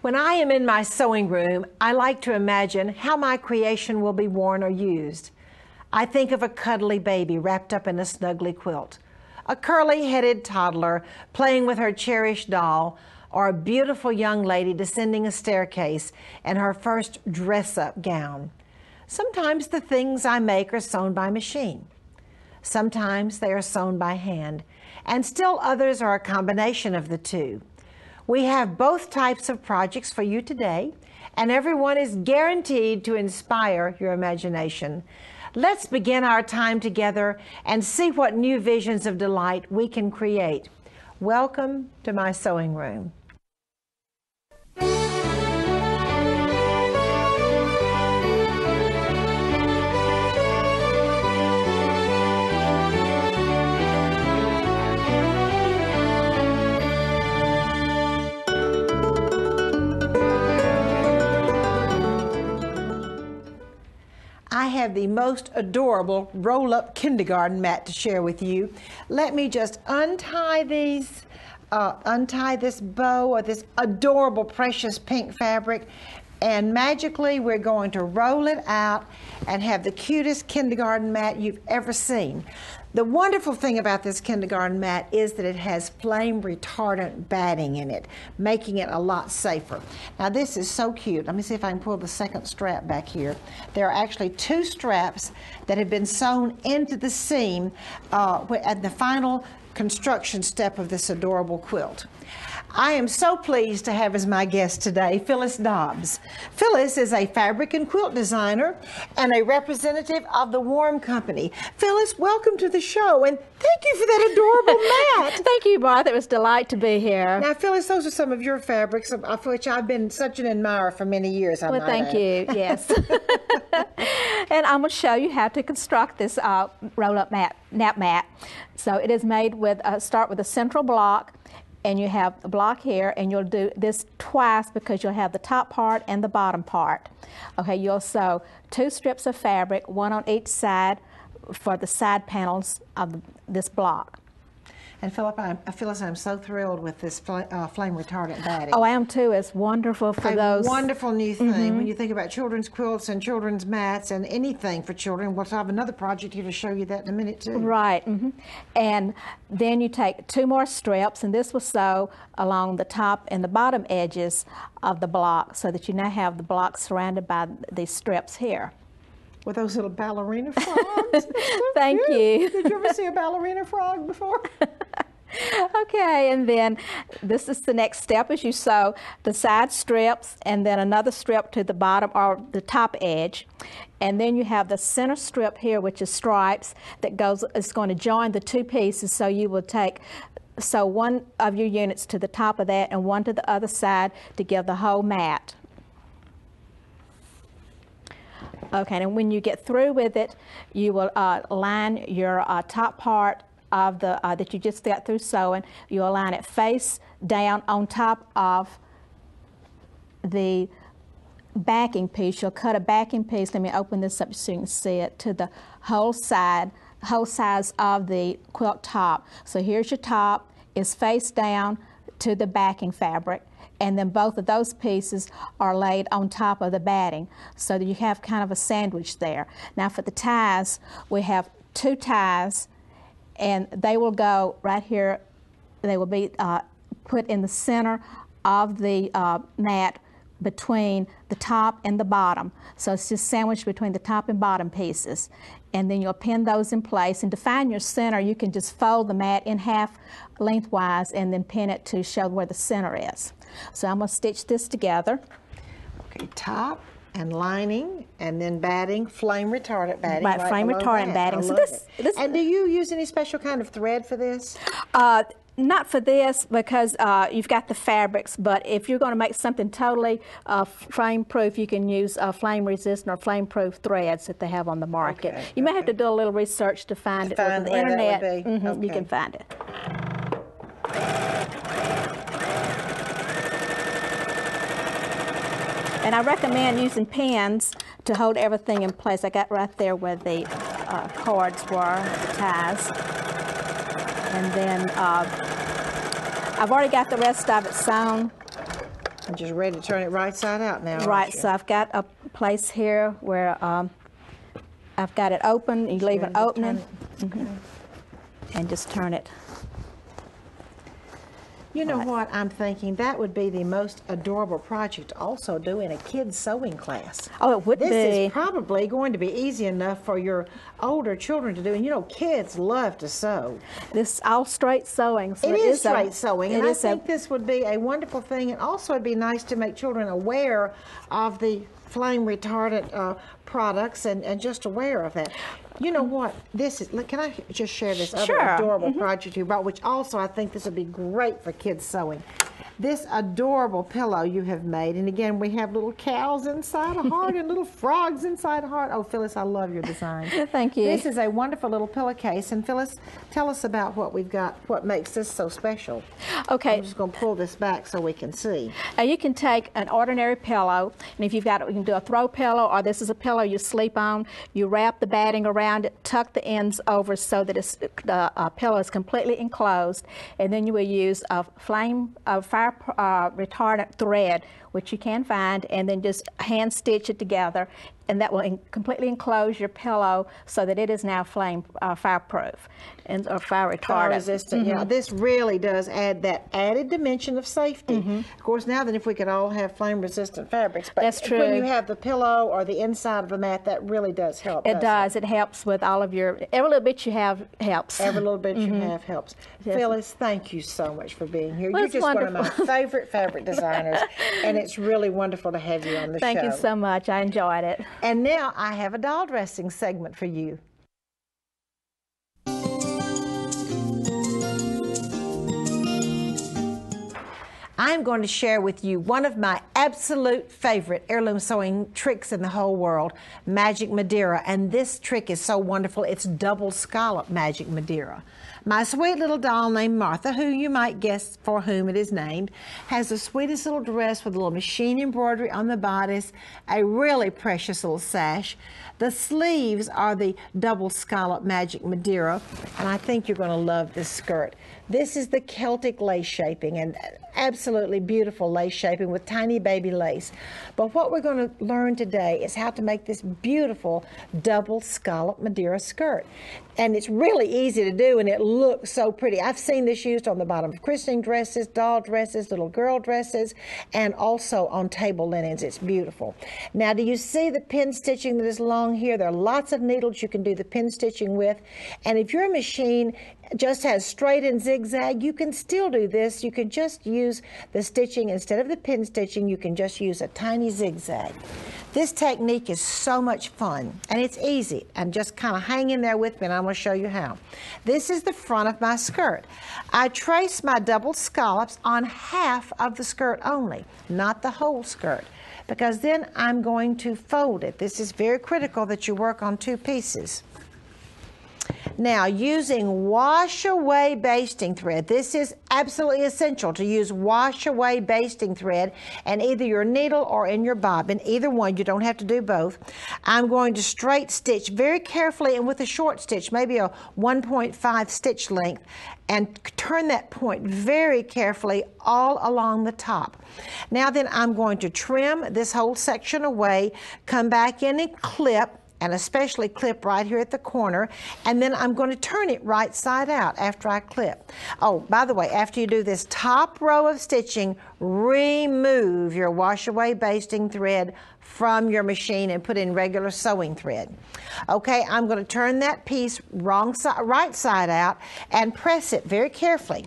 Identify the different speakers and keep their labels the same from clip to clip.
Speaker 1: When I am in my sewing room, I like to imagine how my creation will be worn or used. I think of a cuddly baby wrapped up in a snuggly quilt, a curly-headed toddler playing with her cherished doll, or a beautiful young lady descending a staircase in her first dress-up gown. Sometimes the things I make are sewn by machine. Sometimes they are sewn by hand, and still others are a combination of the two. We have both types of projects for you today, and everyone is guaranteed to inspire your imagination. Let's begin our time together and see what new visions of delight we can create. Welcome to my sewing room. I have the most adorable roll-up kindergarten mat to share with you. Let me just untie these, untie this bow or this adorable precious pink fabric, and magically we're going to roll it out and have the cutest kindergarten mat you've ever seen. The wonderful thing about this kindergarten mat is that it has flame retardant batting in it, making it a lot safer. Now this is so cute. Let me see if I can pull the second strap back here. There are actually two straps that have been sewn into the seam at the final construction step of this adorable quilt. I am so pleased to have as my guest today Phyllis Dobbs. Phyllis is a fabric and quilt designer and a representative of the Warm Company. Phyllis, welcome to the show, and thank you for that adorable mat.
Speaker 2: Thank you, Martha. It was a delight to be here.
Speaker 1: Now, Phyllis, those are some of your fabrics, of which I've been such an admirer for many years.
Speaker 2: Well, thank you. Yes. And I'm going to show you how to construct this roll-up nap mat. So it is made with, start with a central block, and you have the block here, and you'll do this twice because you'll have the top part and the bottom part. Okay, you'll sew two strips of fabric, one on each side for the side panels of this block.
Speaker 1: And Phyllis, I'm so thrilled with this flame retardant batting.
Speaker 2: Oh, I am too. It's wonderful for those.
Speaker 1: A wonderful new thing when you think about children's quilts and children's mats and anything for children. We'll have another project here to show you that in a minute too.
Speaker 2: Right. And then you take two more strips, and this will sew along the top and the bottom edges of the block so that you now have the block surrounded by these strips here.
Speaker 1: With those little ballerina frogs.
Speaker 2: Thank you.
Speaker 1: Did you ever see a ballerina frog before?
Speaker 2: Okay, and then this is the next step is you sew the side strips and then another strip to the bottom or the top edge. And then you have the center strip here, which is stripes, that is going to join the two pieces. So you will sew one of your units to the top of that and one to the other side to give the whole mat. Okay, and when you get through with it, you will line your top part of the that you just got through sewing. You'll line it face down on top of the backing piece. You'll cut a backing piece. Let me open this up so you can see it to the whole size of the quilt top. So here's your top. It's face down to the backing fabric. And then both of those pieces are laid on top of the batting so that you have kind of a sandwich there. Now for the ties, we have two ties, and they will go right here. They will be put in the center of the mat between the top and the bottom. So it's just sandwiched between the top and bottom pieces. And then you'll pin those in place. And to find your center, you can just fold the mat in half lengthwise and then pin it to show where the center is. So I'm going to stitch this together.
Speaker 1: Okay, top and lining and then batting, flame retardant batting.
Speaker 2: Right, flame retardant batting. So this,
Speaker 1: and do you use any special kind of thread for this?
Speaker 2: Not for this because you've got the fabrics, but if you're going to make something totally flame-proof, you can use flame-resistant or flame-proof threads that they have on the market. Okay, you may have to do a little research to find it on the internet. You can find it. And I recommend using pins to hold everything in place. I got right there where the cords were, the ties. And then I've already got the rest of it sewn.
Speaker 1: I'm just ready to turn it right side out now.
Speaker 2: Right, so I've got a place here where I've got it open. You leave an opening and just turn it.
Speaker 1: You know what I'm thinking? That would be the most adorable project to also do in a kid's sewing class.
Speaker 2: Oh, it would be.
Speaker 1: This is probably going to be easy enough for your older children to do. And you know, kids love to sew.
Speaker 2: This is all straight sewing. So
Speaker 1: it is straight sewing, and I think this would be a wonderful thing. And also, it'd be nice to make children aware of the flame retardant products and just aware of that. You know what? This is. Can I just share this other adorable project you brought, which also I think this would be great for kids sewing. This adorable pillow you have made, and again we have little cows inside a heart and little frogs inside a heart. Oh, Phyllis, I love your design.
Speaker 2: Thank you.
Speaker 1: This is a wonderful little pillowcase, and Phyllis, tell us about what we've got. What makes this so special?
Speaker 2: Okay.
Speaker 1: I'm just going to pull this back so we can see.
Speaker 2: You can take an ordinary pillow, and if you've got, you can do a throw pillow, or this is a pillow you sleep on. You wrap the batting around it, tuck the ends over so that the pillow is completely enclosed, and then you will use a fire retardant thread, which you can find, and then just hand stitch it together, and that will completely enclose your pillow so that it is now fireproof and fire retardant.
Speaker 1: Fire resistant. Yeah, this really does add that added dimension of safety. Of course, now then, if we could all have flame resistant fabrics, but
Speaker 2: that's true.
Speaker 1: When you have the pillow or the inside of the mat, that really does help.
Speaker 2: It does. It helps with all of your, every little bit you have helps.
Speaker 1: Every little bit you have helps. Yes. Phyllis, thank you so much for being here.
Speaker 2: Well,
Speaker 1: you're just
Speaker 2: wonderful.
Speaker 1: one of my favorite fabric designers, and it's really wonderful to have you on the show.
Speaker 2: Thank you so much. I enjoyed it.
Speaker 1: And now I have a doll dressing segment for you. I'm going to share with you one of my absolute favorite heirloom sewing tricks in the whole world, Magic Madeira. And this trick is so wonderful, it's double scallop Magic Madeira. My sweet little doll named Martha, who you might guess for whom it is named, has the sweetest little dress with a little machine embroidery on the bodice, a really precious little sash. The sleeves are the double scallop Magic Madeira, and I think you're going to love this skirt. This is the Celtic lace shaping, and absolutely beautiful lace shaping with tiny baby lace. But what we're going to learn today is how to make this beautiful double scallop Madeira skirt. And it's really easy to do, and it looks so pretty. I've seen this used on the bottom of christening dresses, doll dresses, little girl dresses, and also on table linens. It's beautiful. Now, do you see the pin stitching that is long here? There are lots of needles you can do the pin stitching with. And if your machine just has straight and zigzag, you can still do this. You can just use the stitching instead of the pin stitching. You can just use a tiny zigzag. This technique is so much fun, and it's easy. And just kind of hang in there with me, and I'm going to show you how. This is the front of my skirt. I trace my double scallops on half of the skirt only, not the whole skirt, because then I'm going to fold it. This is very critical that you work on two pieces. Now, using wash-away basting thread, this is absolutely essential to use wash-away basting thread in either your needle or in your bobbin, either one. You don't have to do both. I'm going to straight stitch very carefully and with a short stitch, maybe a 1.5 stitch length, and turn that point very carefully all along the top. Now then, I'm going to trim this whole section away, come back in and clip, and especially clip right here at the corner, and then I'm going to turn it right side out after I clip. Oh, by the way, after you do this top row of stitching, remove your wash-away basting thread from your machine and put in regular sewing thread. Okay, I'm going to turn that piece right side out and press it very carefully.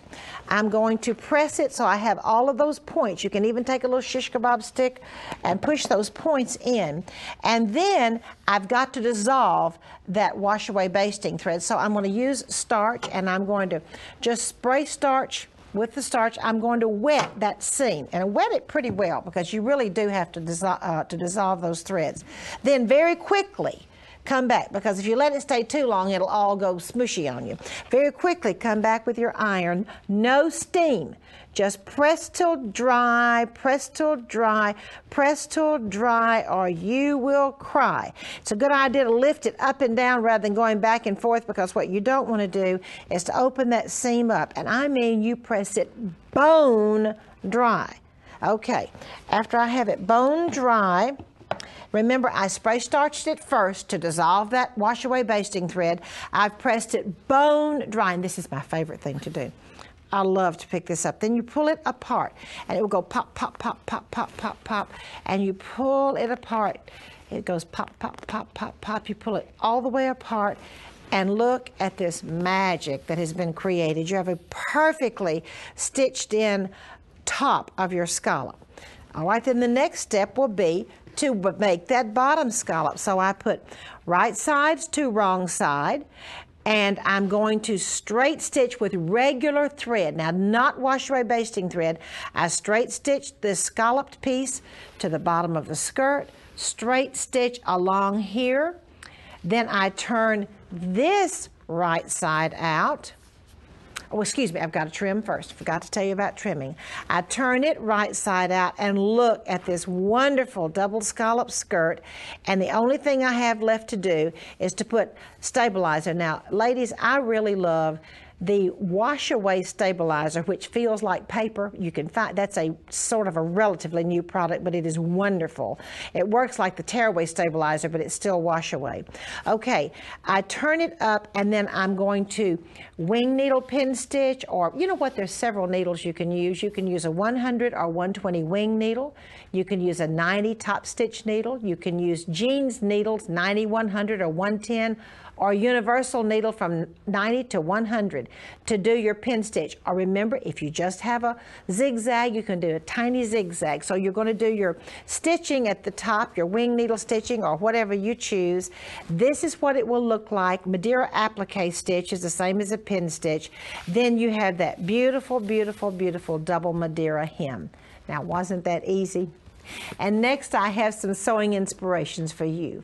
Speaker 1: I'm going to press it so I have all of those points. You can even take a little shish kebab stick and push those points in. And then I've got to dissolve that wash-away basting thread. So I'm going to use starch, and I'm going to just spray starch. With the starch, I'm going to wet that seam, and wet it pretty well because you really do have to dissolve those threads. Then very quickly come back, because if you let it stay too long, it'll all go smushy on you. Very quickly come back with your iron, no steam. Just press till dry, press till dry, press till dry, or you will cry. It's a good idea to lift it up and down rather than going back and forth, because what you don't want to do is to open that seam up. And I mean you press it bone dry. Okay, after I have it bone dry, remember I spray starched it first to dissolve that wash away basting thread. I've pressed it bone dry, and this is my favorite thing to do. I love to pick this up. Then you pull it apart, and it will go pop, pop, pop, pop, pop, pop, pop, and you pull it apart. It goes pop, pop, pop, pop, pop. You pull it all the way apart, and look at this magic that has been created. You have a perfectly stitched in top of your scallop. All right, then the next step will be to make that bottom scallop. So I put right sides to wrong side, and I'm going to straight stitch with regular thread. Now, not wash away basting thread. I straight stitched this scalloped piece to the bottom of the skirt, straight stitch along here. Then I turn this right side out. Oh, excuse me, I've got to trim first. Forgot to tell you about trimming. I turn it right side out, and look at this wonderful double scallop skirt. And the only thing I have left to do is to put stabilizer. Now, ladies, I really love the wash away stabilizer, which feels like paper. You can find, that's a sort of a relatively new product, but it is wonderful. It works like the tearaway stabilizer, but it's still wash away. Okay, I turn it up, and then I'm going to wing needle pin stitch, or you know what, there's several needles you can use. You can use a 100 or 120 wing needle. You can use a 90 top stitch needle. You can use jeans needles, 90, 100, or 110, or universal needle from 90 to 100 to do your pin stitch. Or remember, if you just have a zigzag, you can do a tiny zigzag. So you're going to do your stitching at the top, your wing needle stitching, or whatever you choose. This is what it will look like. Madeira applique stitch is the same as a pin stitch. Then you have that beautiful, beautiful, beautiful double Madeira hem. Now, wasn't that easy? And next, I have some sewing inspirations for you.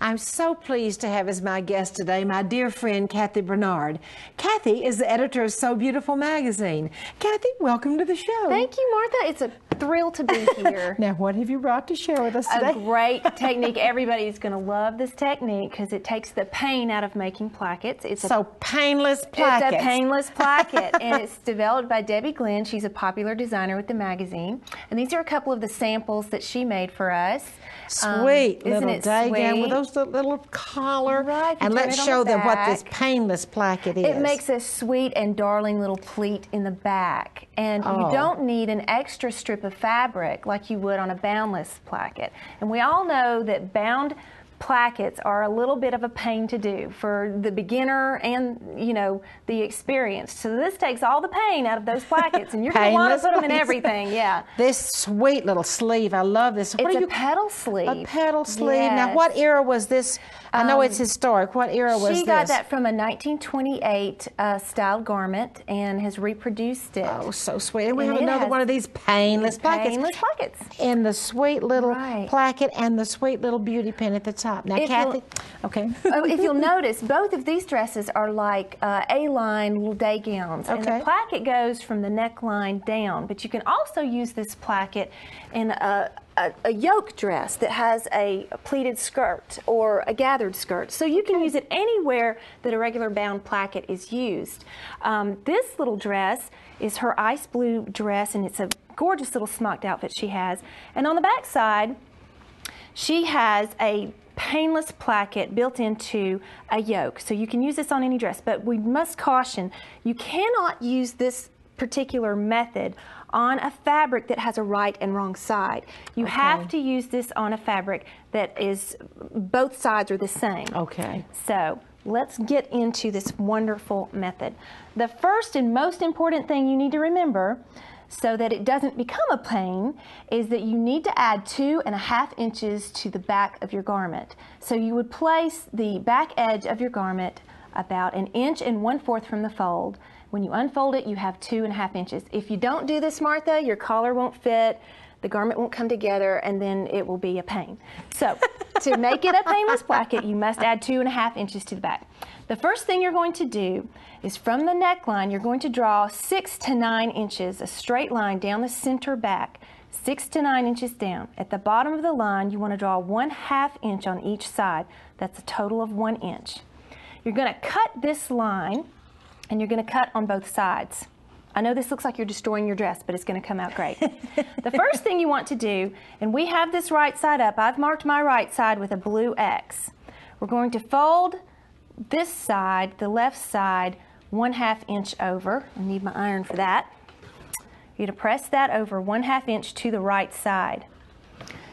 Speaker 1: I'm so pleased to have as my guest today my dear friend Kathy Barnard. Kathy is the editor of So Beautiful magazine. Kathy, welcome to the show.
Speaker 3: Thank you, Martha. It's a thrill to be here.
Speaker 1: Now, what have you brought to share with us today?
Speaker 3: A great technique. Everybody's going to love this technique because it takes the pain out of making plackets. It's
Speaker 1: so painless plackets.
Speaker 3: It's a painless placket, and it's developed by Debbie Glenn. She's a popular designer with the magazine. And these are a couple of the samples that she made for us.
Speaker 1: Sweet
Speaker 3: Isn't
Speaker 1: little
Speaker 3: it
Speaker 1: daggum
Speaker 3: sweet?
Speaker 1: with those little collar.
Speaker 3: Right,
Speaker 1: and let's show them what this painless placket is.
Speaker 3: It makes a sweet and darling little pleat in the back. And you don't need an extra strip of fabric like you would on a boundless placket. And we all know that bound plackets are a little bit of a pain to do for the beginner and, you know, the experienced. So this takes all the pain out of those plackets, and you're going to want to put them in everything. Yeah.
Speaker 1: This sweet little sleeve, I love this.
Speaker 3: It's a petal sleeve.
Speaker 1: A petal sleeve.
Speaker 3: Yes.
Speaker 1: Now, what era was this? I know it's historic. What era was this?
Speaker 3: She got that from a 1928 styled garment and has reproduced it.
Speaker 1: Oh, so sweet. And we have another one of these painless plackets.
Speaker 3: Painless plackets.
Speaker 1: And the sweet little placket and the sweet little beauty pin at the top. Now, Kathy, okay.
Speaker 3: If you'll notice, both of these dresses are like A-line little day gowns. And the placket goes from the neckline down. But you can also use this placket in a yoke dress that has a pleated skirt or a gathered skirt. So you can use it anywhere that a regular bound placket is used. This little dress is her ice blue dress, and it's a gorgeous little smocked outfit she has. And on the back side, she has a painless placket built into a yoke. So you can use this on any dress, but we must caution, you cannot use this particular method on a fabric that has a right and wrong side. You have to use this on a fabric that is, both sides are the same. Okay. So let's get into this wonderful method. The first and most important thing you need to remember, so that it doesn't become a pain, is that you need to add 2.5 inches to the back of your garment. So you would place the back edge of your garment about 1 1/4 inches from the fold. When you unfold it, you have 2.5 inches. If you don't do this, Martha, your collar won't fit, the garment won't come together, and then it will be a pain. So to make it a painless placket, you must add 2.5 inches to the back. The first thing you're going to do is from the neckline, you're going to draw 6 to 9 inches, a straight line down the center back, 6 to 9 inches down. At the bottom of the line, you want to draw 1/2 inch on each side. That's a total of 1 inch. you're going to cut this line, and you're going to cut on both sides. I know this looks like you're destroying your dress, but it's going to come out great. The first thing you want to do, and we have this right side up. I've marked my right side with a blue X. We're going to fold this side, the left side, 1/2 inch over. I need my iron for that. You're going to press that over 1/2 inch to the right side.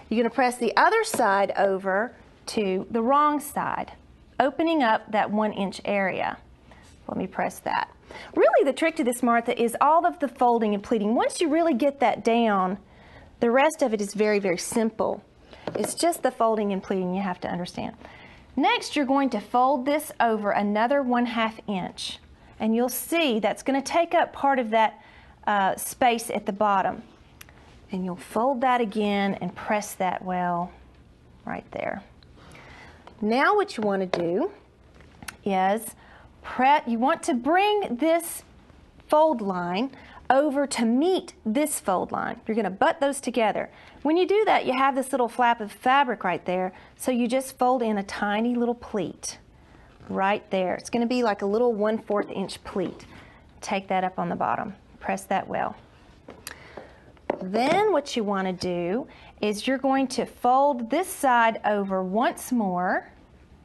Speaker 3: You're going to press the other side over to the wrong side, opening up that 1 inch area. Let me press that. Really, the trick to this, Martha, is all of the folding and pleating. Once you really get that down, the rest of it is very, very simple. It's just the folding and pleating you have to understand. Next, you're going to fold this over another 1/2 inch, and you'll see that's going to take up part of that space at the bottom. And you'll fold that again and press that well right there. Now what you want to do is you want to bring this fold line over to meet this fold line. You're going to butt those together. When you do that, you have this little flap of fabric right there, so you just fold in a tiny little pleat right there. It's going to be like a little 1/4 inch pleat. Take that up on the bottom. Press that well. Then what you want to do is you're going to fold this side over once more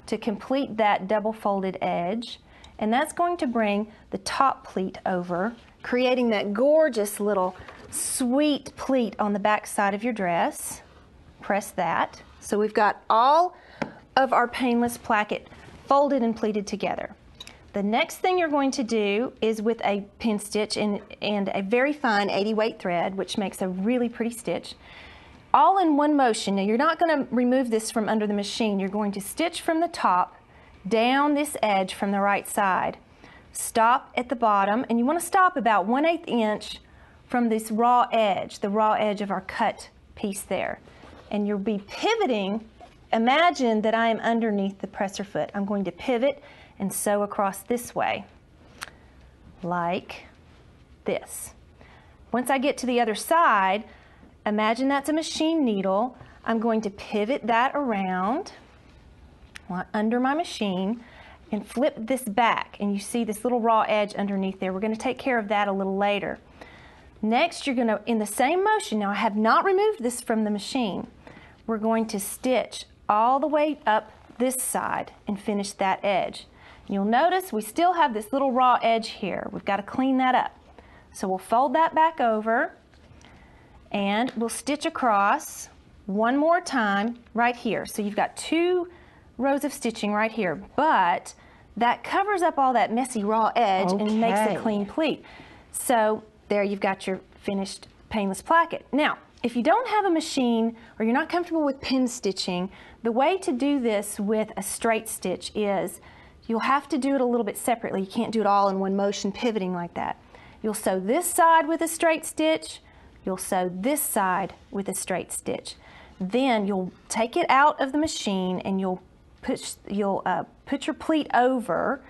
Speaker 3: to complete that double folded edge, and that's going to bring the top pleat over, creating that gorgeous little sweet pleat on the back side of your dress. Press that. So we've got all of our painless placket folded and pleated together. The next thing you're going to do is with a pin stitch and a very fine 80 weight thread, which makes a really pretty stitch, all in one motion. Now you're not going to remove this from under the machine. You're going to stitch from the top down this edge from the right side. Stop at the bottom, and you want to stop about 1/8 inch from this raw edge, the raw edge of our cut piece there. And you'll be pivoting. Imagine that I am underneath the presser foot. I'm going to pivot and sew across this way, like this. Once I get to the other side, imagine that's a machine needle. I'm going to pivot that around under my machine and flip this back, and you see this little raw edge underneath there. We're going to take care of that a little later. Next, you're going to, in the same motion, now I have not removed this from the machine, we're going to stitch all the way up this side and finish that edge. You'll notice we still have this little raw edge here. We've got to clean that up. So we'll fold that back over, and we'll stitch across one more time right here. So you've got 2 rows of stitching right here, but that covers up all that messy raw edge and makes a clean pleat. So there you've got your finished painless placket. Now, if you don't have a machine or you're not comfortable with pin stitching, the way to do this with a straight stitch is you'll have to do it a little bit separately. You can't do it all in one motion, pivoting like that. You'll sew this side with a straight stitch. You'll sew this side with a straight stitch. Then you'll take it out of the machine and you'll put your pleat over,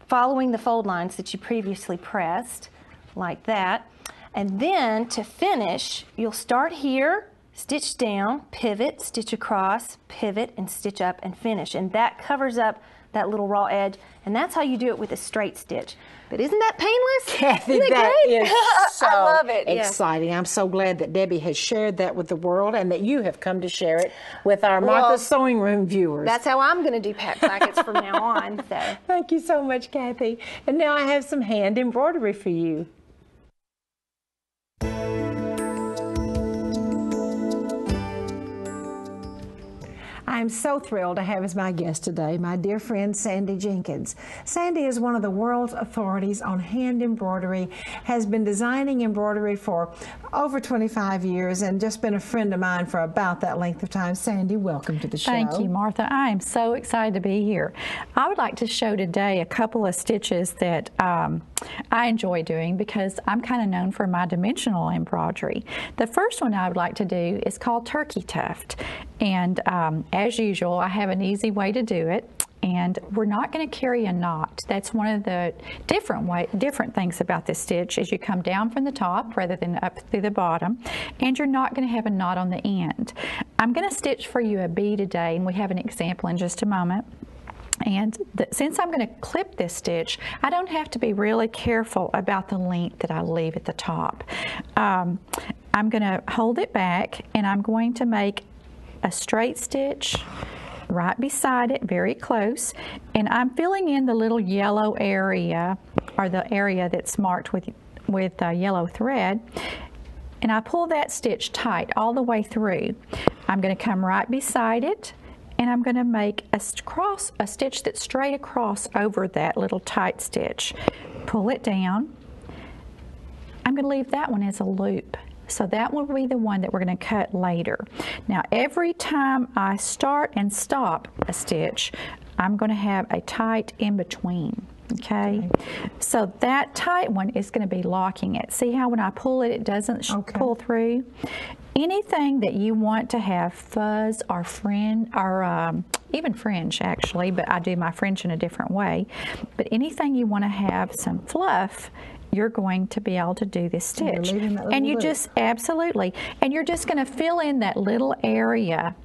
Speaker 3: following the fold lines that you previously pressed, like that. And then to finish, you'll start here, stitch down, pivot, stitch across, pivot, and stitch up and finish. And that covers up that little raw edge, and that's how you do it with a straight stitch. But isn't that painless?
Speaker 1: Kathy, that is so
Speaker 3: I love it.
Speaker 1: exciting. I'm so glad that Debbie has shared that with the world and that you have come to share it with our Martha's Sewing Room viewers.
Speaker 3: That's how I'm going to do plackets from now on. So.
Speaker 1: Thank you so much, Kathy. And now I have some hand embroidery for you. I'm so thrilled to have as my guest today my dear friend Sandy Jenkins. Sandy is one of the world's authorities on hand embroidery, has been designing embroidery for over 25 years and just been a friend of mine for about that length of time. Sandy, welcome to the show.
Speaker 4: Thank you, Martha. I am so excited to be here. I would like to show today a couple of stitches that I enjoy doing because I'm kind of known for my dimensional embroidery. The first one I would like to do is called Turkey Tuft, and as usual, I have an easy way to do it, and we're not going to carry a knot. That's one of the different things about this stitch is you come down from the top rather than up through the bottom, and you're not going to have a knot on the end. I'm going to stitch for you a bee today, and we have an example in just a moment. And since I'm going to clip this stitch, I don't have to be really careful about the length that I leave at the top. I'm going to hold it back, and I'm going to make a straight stitch right beside it, very close, and I'm filling in the little yellow area, or the area that's marked with yellow thread, and I pull that stitch tight all the way through. I'm going to come right beside it, and I'm going to make a stitch that's straight across over that little tight stitch. Pull it down. I'm going to leave that one as a loop. So that will be the one that we're going to cut later. Now every time I start and stop a stitch, I'm going to have a tight in between. Okay, so that tight one is going to be locking it. See how when I pull it, it doesn't pull through? Anything that you want to have fuzz or fringe, or even fringe actually, but I do my fringe in a different way. But anything you want to have some fluff, you're going to be able to do this stitch. And you just, absolutely, and you're just going to fill in that little area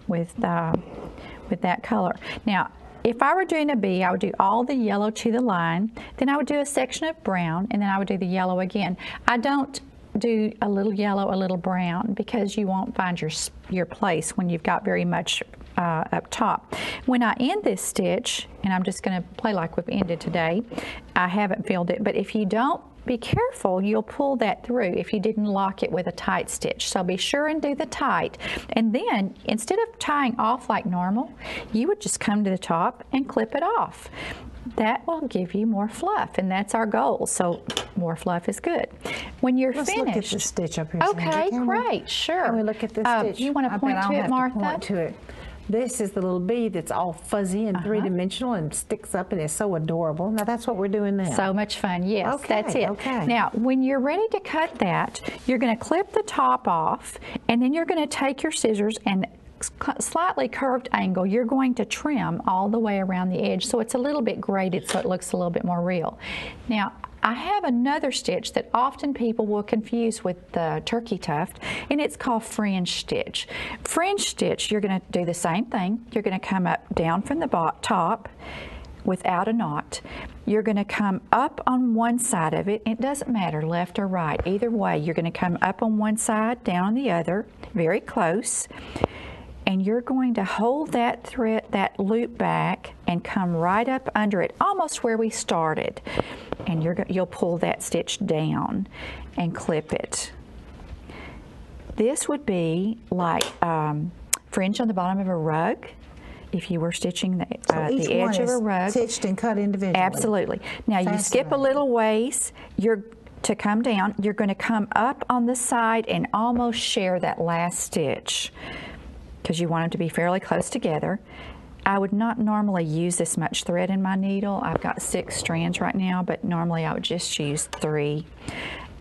Speaker 4: with that color. Now, if I were doing a bee, I would do all the yellow to the line, then I would do a section of brown, and then I would do the yellow again. I don't do a little yellow, a little brown, because you won't find your place when you've got very much up top. When I end this stitch, and I'm just going to play like we've ended today, I haven't filled it, but if you don't be careful, you'll pull that through if you didn't lock it with a tight stitch. So be sure and do the tight. And then instead of tying off like normal, you would just come to the top and clip it off. That will give you more fluff, and that's our goal. So more fluff is good. When you're finished,
Speaker 1: look at the stitch up here.
Speaker 4: Okay, great, sure.
Speaker 1: Can we look at this stitch?
Speaker 4: You want to point to it, Martha?
Speaker 1: Point to it. This is the little bee that's all fuzzy and three-dimensional and sticks up and is so adorable. Now that's what we're doing now.
Speaker 4: So much fun, yes,
Speaker 1: okay,
Speaker 4: that's it.
Speaker 1: Okay.
Speaker 4: Now, when you're ready to cut that, you're going to clip the top off, and then you're going to take your scissors and slightly curved angle, you're going to trim all the way around the edge so it's a little bit graded so it looks a little bit more real. Now, I have another stitch that often people will confuse with the turkey tuft, and it's called fringe stitch. Fringe stitch, you're going to do the same thing. You're going to come up down from the top without a knot. You're going to come up on one side of it. It doesn't matter left or right. Either way, you're going to come up on one side, down on the other, very close. And you're going to hold that thread, that loop back, and come right up under it, almost where we started. And you'll pull that stitch down and clip it. This would be like fringe on the bottom of a rug, if you were stitching the edge of a rug.
Speaker 1: Stitched and cut individually.
Speaker 4: Absolutely. Now you skip a little ways. To come down, you're going to come up on the side and almost share that last stitch, because you want them to be fairly close together. I would not normally use this much thread in my needle. I've got 6 strands right now, but normally I would just use 3.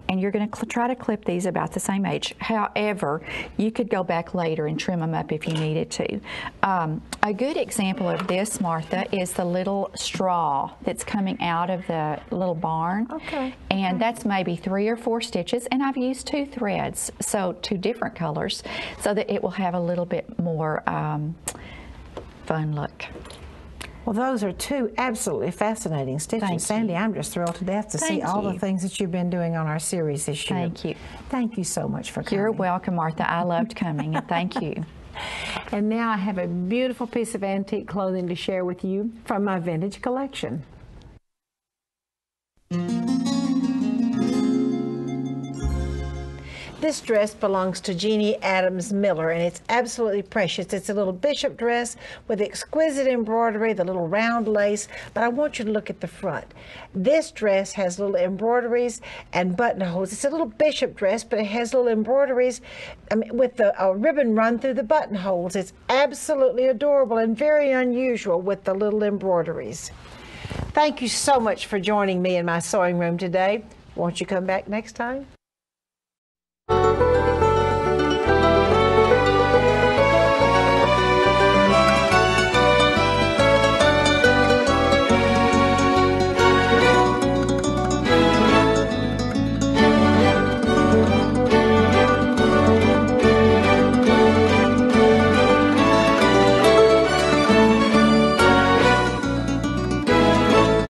Speaker 4: And you're going to try to clip these about the same age. However, you could go back later and trim them up if you needed to. A good example of this, Martha, is the little straw that's coming out of the little barn. Okay. And that's maybe 3 or 4 stitches, and I've used 2 threads, so 2 different colors, so that it will have a little bit more fun look.
Speaker 1: Well, those are 2 absolutely fascinating stitches. Sandy, I'm just thrilled to death to see all the things that you've been doing on our series this year.
Speaker 4: Thank you.
Speaker 1: Thank you so much for coming.
Speaker 4: You're welcome, Martha. I loved coming, and thank you.
Speaker 1: And now I have a beautiful piece of antique clothing to share with you from my vintage collection. This dress belongs to Jeannie Adams Miller, and it's absolutely precious. It's a little bishop dress with exquisite embroidery, the little round lace, but I want you to look at the front. This dress has little embroideries and buttonholes. It's a little bishop dress, but it has little embroideries with a ribbon run through the buttonholes. It's absolutely adorable and very unusual with the little embroideries. Thank you so much for joining me in my sewing room today. Won't you come back next time?